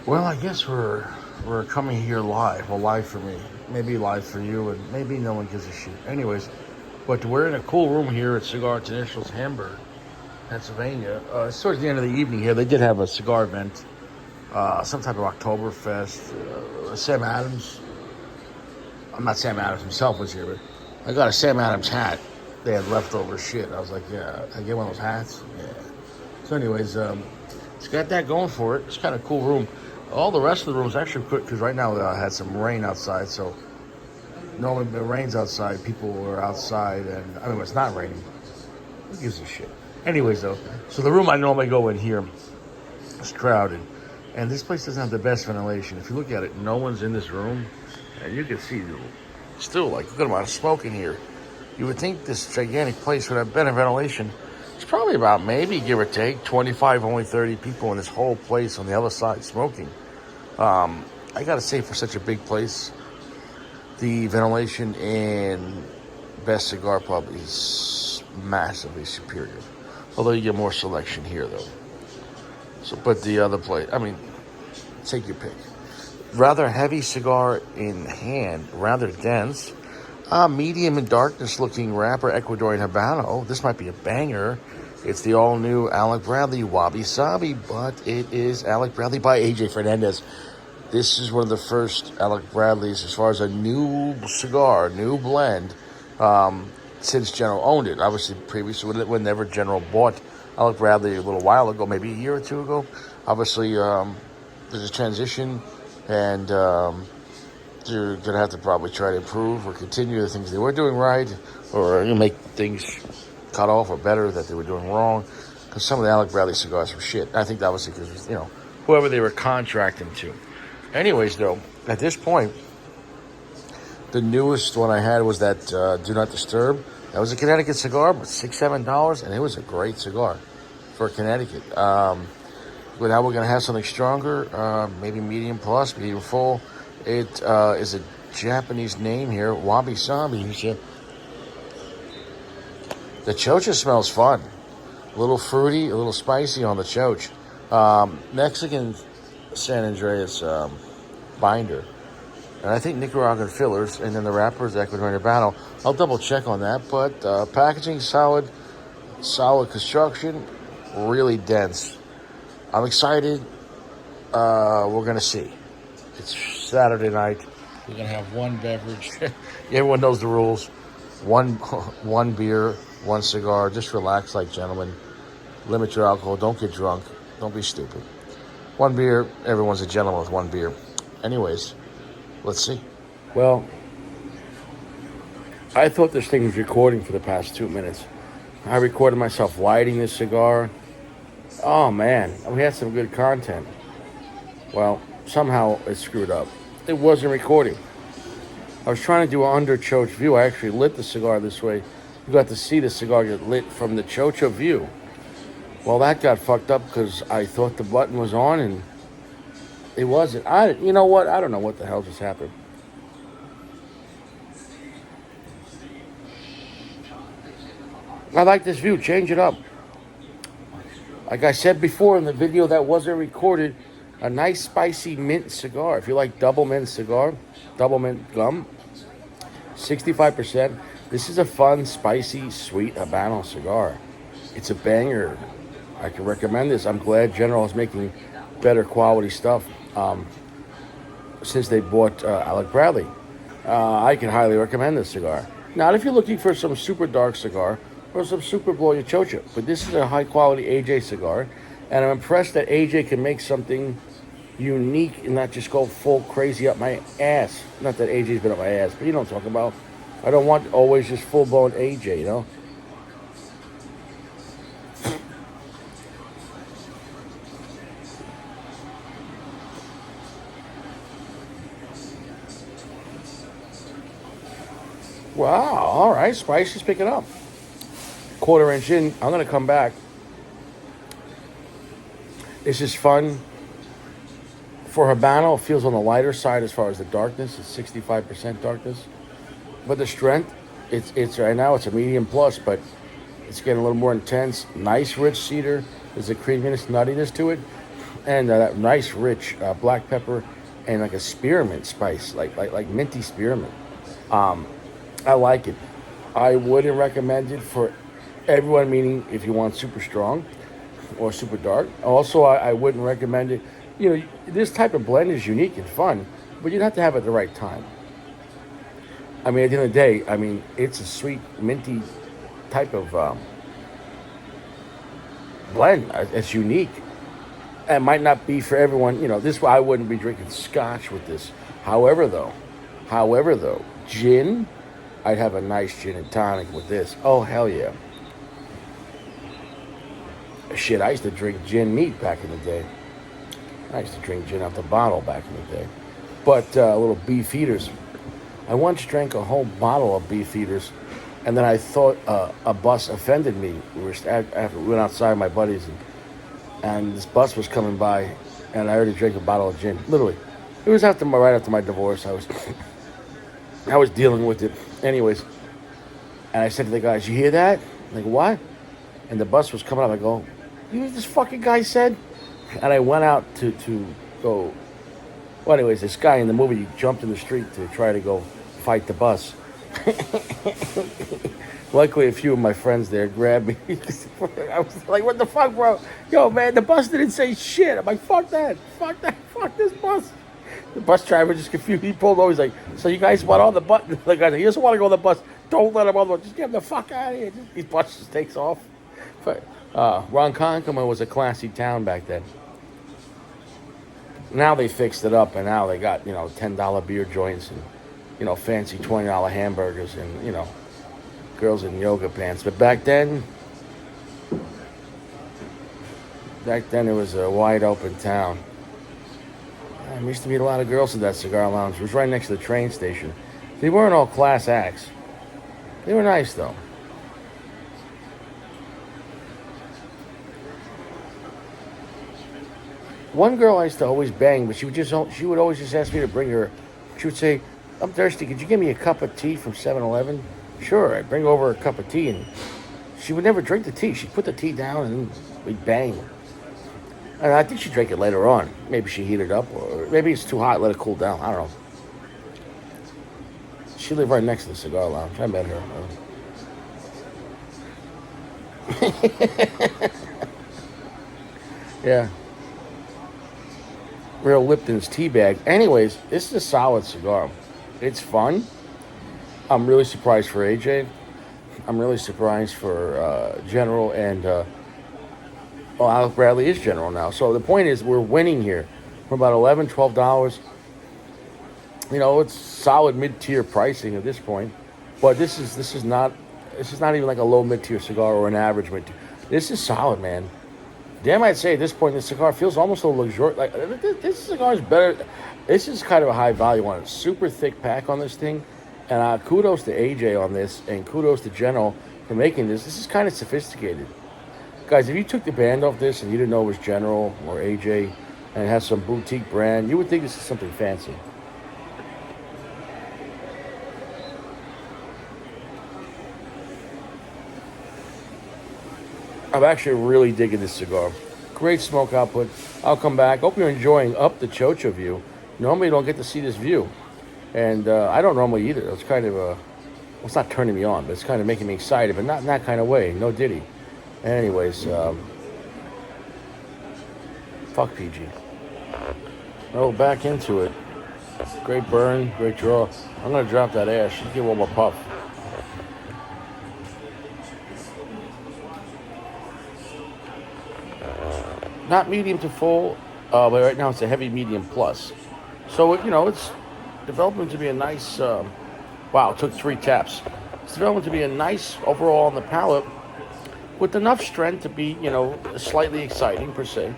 Well, I guess we're coming here live. Well, live for me, maybe live for you, and maybe no one gives a shit. Anyways, but we're in a cool room here at Cigar International's Hamburg, Pennsylvania. It's towards the end of the evening here. They did have a cigar event, some type of Oktoberfest. Sam Adams, I'm not Sam Adams himself was here, but I got a Sam Adams hat. They had leftover shit. I was like, yeah, I get one of those hats. Yeah. So, anyways, it's got that going for it. It's kind of cool room. All the rest of the rooms actually quick because right now I had some rain outside. So normally when it rains outside, people are outside, and I mean it's not raining. Who gives a shit? Anyways, though, so the room I normally go in here is crowded, and this place doesn't have the best ventilation. If you look at it, no one's in this room, and you can see still like a good amount of smoke in here. You would think this gigantic place would have better ventilation. It's probably about maybe, give or take, 25, only 30 people in this whole place on the other side smoking. I gotta say, for such a big place, the ventilation in Best Cigar Pub is massively superior. Although you get more selection here, though. So, but the other place, I mean, take your pick. Rather heavy cigar in hand, rather dense. Medium in darkness looking wrapper Ecuadorian Habano. This might be a banger. It's the all-new Alec Bradley Wabi Sabi, but it is Alec Bradley by AJ Fernandez. This is one of the first Alec Bradleys as far as a new cigar, new blend, since General owned it. Obviously, previously, whenever General bought Alec Bradley a little while ago, maybe a year or two ago, obviously there's a transition, and they're going to have to probably try to improve or continue the things they were doing right, or make things cut off or better that they were doing wrong. Because some of the Alec Bradley cigars were shit. I think that was because, whoever they were contracting to. Anyways, though, at this point, the newest one I had was that Do Not Disturb. That was a Connecticut cigar, but $6-7, and it was a great cigar for Connecticut. But now we're going to have something stronger, maybe medium plus, medium full. It is a Japanese name here, Wabi Sabi. The chocha smells fun. A little fruity, a little spicy on the choch. Mexican San Andreas binder. And I think Nicaraguan fillers. And then the wrapper is Ecuadorian Habano. I'll double check on that. But packaging solid construction, really dense. I'm excited. We're going to see. It's Saturday night. We're going to have one beverage. Everyone knows the rules. One beer, one cigar. Just relax like gentlemen. Limit your alcohol. Don't get drunk. Don't be stupid. One beer. Everyone's a gentleman with one beer. Anyways, let's see. Well, I thought this thing was recording for the past 2 minutes. I recorded myself lighting this cigar. Oh, man. We had some good content. Well, somehow it screwed up. It wasn't recording. I was trying to do an under choch view. I actually lit the cigar this way. You got to see the cigar get lit from the chocha view. Well, that got fucked up because I thought the button was on and it wasn't. You know what? I don't know what the hell just happened. I like this view. Change it up. Like I said before in the video that wasn't recorded, a nice spicy mint cigar. If you like double mint cigar, double mint gum, 65%. This is a fun, spicy, sweet Habano cigar. It's a banger. I can recommend this. I'm glad General is making better quality stuff since they bought Alec Bradley. I can highly recommend this cigar. Not if you're looking for some super dark cigar or some super blow your chocha, but this is a high quality AJ cigar. And I'm impressed that AJ can make something unique and not just go full crazy up my ass. Not that AJ's been up my ass, but you know what I'm talking about. I don't want always just full-blown AJ, you know? Wow, all right, spice is picking up. Quarter inch in, I'm going to come back. This is fun. For Habano, it feels on the lighter side as far as the darkness. It's 65% darkness. But the strength, it's right now, it's a medium plus, but it's getting a little more intense. Nice rich cedar. There's a creaminess, nuttiness to it. and that nice rich black pepper and like a spearmint spice, like minty spearmint. Um, I like it. I wouldn't recommend it for everyone, meaning if you want super strong or super dark. Also, I wouldn't recommend it. You know, this type of blend is unique and fun, but you'd have to have it at the right time. I mean, at the end of the day, I mean, it's a sweet, minty type of blend. It's unique. It might not be for everyone. You know, this I wouldn't be drinking scotch with this. However though, gin, I'd have a nice gin and tonic with this. Oh hell yeah! Shit, I used to drink gin neat back in the day. I used to drink gin out the bottle back in the day. But little beef eaters. I once drank a whole bottle of beef eaters, and then I thought a bus offended me. After we went outside with my buddies, and this bus was coming by, and I already drank a bottle of gin. Literally, it was right after my divorce. I was dealing with it, anyways. And I said to the guys, "You hear that?" Like, what? And the bus was coming up. I go, "You know what this fucking guy said?" And I went out to go. Well, anyways, this guy in the movie jumped in the street to try to go fight the bus. Luckily, a few of my friends there grabbed me. I was like, what the fuck, bro? Yo, man, the bus didn't say shit. I'm like, fuck that. Fuck this bus. The bus driver just confused. He pulled over. He's like, so you guys want on the bus? The guy said, he doesn't want to go on the bus. Don't let him on the bus. Just get him the fuck out of here. His bus just takes off. But Ronkonkoma was a classy town back then. Now they fixed it up, and now they got, $10 beer joints and, fancy $20 hamburgers and, girls in yoga pants. But back then it was a wide open town. I used to meet a lot of girls at that cigar lounge. It was right next to the train station. They weren't all class acts. They were nice, though. One girl I used to always bang, but she would always just ask me to bring her. She would say, I'm thirsty. Could you give me a cup of tea from 7-Eleven? Sure. I'd bring over a cup of tea, and she would never drink the tea. She'd put the tea down, and we'd bang. And I think she drank it later on. Maybe she heated it up, or maybe it's too hot, let it cool down. I don't know. She lived right next to the cigar lounge. I met her. Yeah. Real Lipton's tea bag. Anyways, this is a solid cigar. It's fun. I'm really surprised for AJ. I'm really surprised for General and Alec Bradley is General now. So the point is, we're winning here from about $11, $12. It's solid mid-tier pricing at this point. But this is not even like a low mid-tier cigar or an average mid-tier. This is solid, man. Damn, I'd say at this point, the cigar feels almost a little luxurious. Like, this cigar is better. This is kind of a high value one. It's super thick pack on this thing. And kudos to AJ on this, and kudos to General for making this. This is kind of sophisticated. Guys, if you took the band off this and you didn't know it was General or AJ and it has some boutique brand, you would think this is something fancy. I'm actually really digging this cigar. Great smoke output. I'll come back. Hope you're enjoying Up the Chocho view. Normally you don't get to see this view. And I don't normally either. It's kind of well, it's not turning me on, but it's kind of making me excited, but not in that kind of way. No Diddy. Anyways, fuck PG. Oh, back into it. Great burn, great draw. I'm going to drop that ash. Give one more puff. Not medium to full, but right now it's a heavy medium plus. So, it's developing to be a nice, wow, it took 3 taps. It's developing to be a nice overall on the palate with enough strength to be, slightly exciting per se.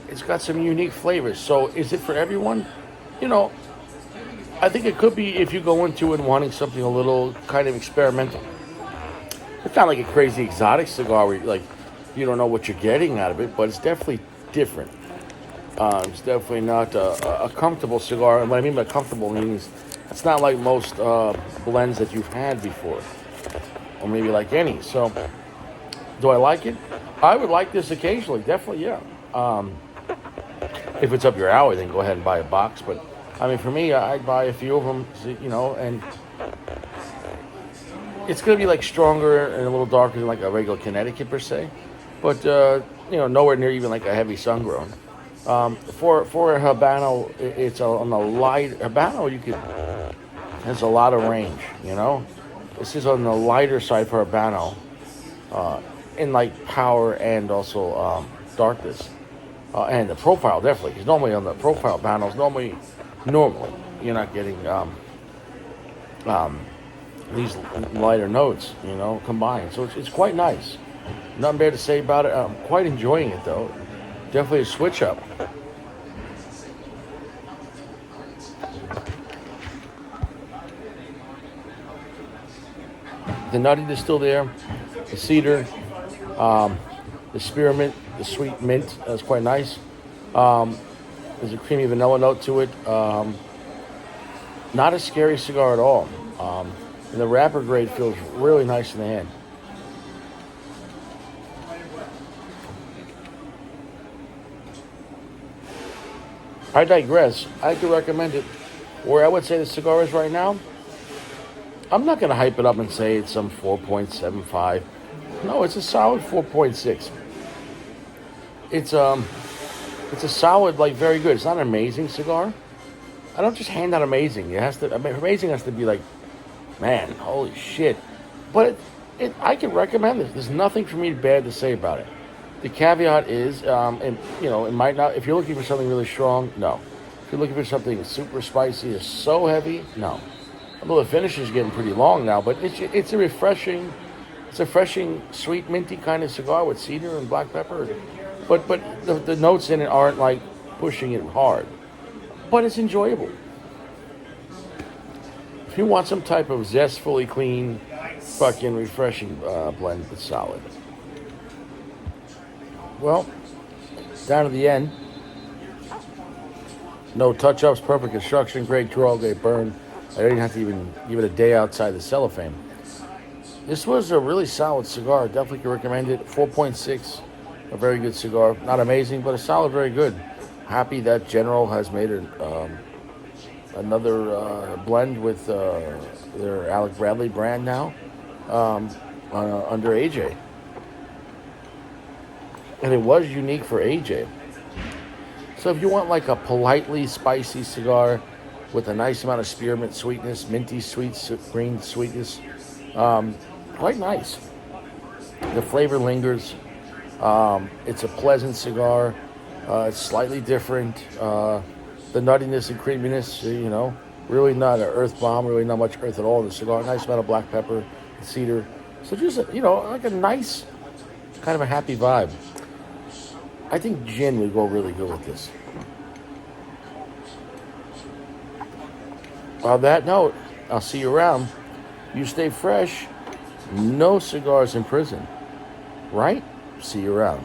It's got some unique flavors. So is it for everyone? I think it could be if you go into it wanting something a little kind of experimental. It's not like a crazy exotic cigar where you don't know what you're getting out of it, but it's definitely different. It's definitely not a comfortable cigar. And what I mean by comfortable means it's not like most blends that you've had before, or maybe like any. So, do I like it? I would like this occasionally, definitely, yeah. If it's up your alley, then go ahead and buy a box. But I mean, for me, I'd buy a few of them, and it's going to be like stronger and a little darker than like a regular Connecticut per se, but nowhere near even like a heavy sun grown. For a Habano, it's on the light Habano. Has a lot of range. This is on the lighter side for Habano, in like power and also darkness, and the profile definitely. Because normally on the profile Habanos, normally you're not getting these lighter notes, combined. So it's quite nice. Nothing bad to say about it. I'm quite enjoying it though. Definitely a switch up. The nuttiness is still there. The cedar, the spearmint, the sweet mint is quite nice. There's a creamy vanilla note to it. Not a scary cigar at all. And the wrapper grade feels really nice in the hand. I digress. I could recommend it. Where I would say the cigar is right now, I'm not going to hype it up and say it's some 4.75. No, it's a solid 4.6. It's a solid, like, very good. It's not an amazing cigar. I don't just hand out amazing. Amazing has to be like, man, holy shit. But I can recommend this. There's nothing for me bad to say about it. The caveat is, it might not. If you're looking for something really strong, no. If you're looking for something super spicy or so heavy, no. Although the finish is getting pretty long now, but it's a refreshing, sweet minty kind of cigar with cedar and black pepper. But the notes in it aren't like pushing it hard. But it's enjoyable. If you want some type of zestfully clean, fucking refreshing blend, it's solid. Well, down to the end. No touch-ups, perfect construction, great draw, great burn. I didn't have to even give it a day outside the cellophane. This was a really solid cigar. Definitely can recommend it. 4.6, a very good cigar. Not amazing, but a solid, very good. Happy that General has made another blend with their Alec Bradley brand now under AJ. And it was unique for AJ. So if you want like a politely spicy cigar with a nice amount of spearmint sweetness, minty sweet, green sweetness, quite nice. The flavor lingers. It's a pleasant cigar. It's slightly different. The nuttiness and creaminess, really not an earth bomb, really not much earth at all in the cigar. Nice amount of black pepper, cedar. So just, like a nice, kind of a happy vibe. I think gin would go really good with this. On that note, I'll see you around. You stay fresh. No cigars in prison. Right? See you around.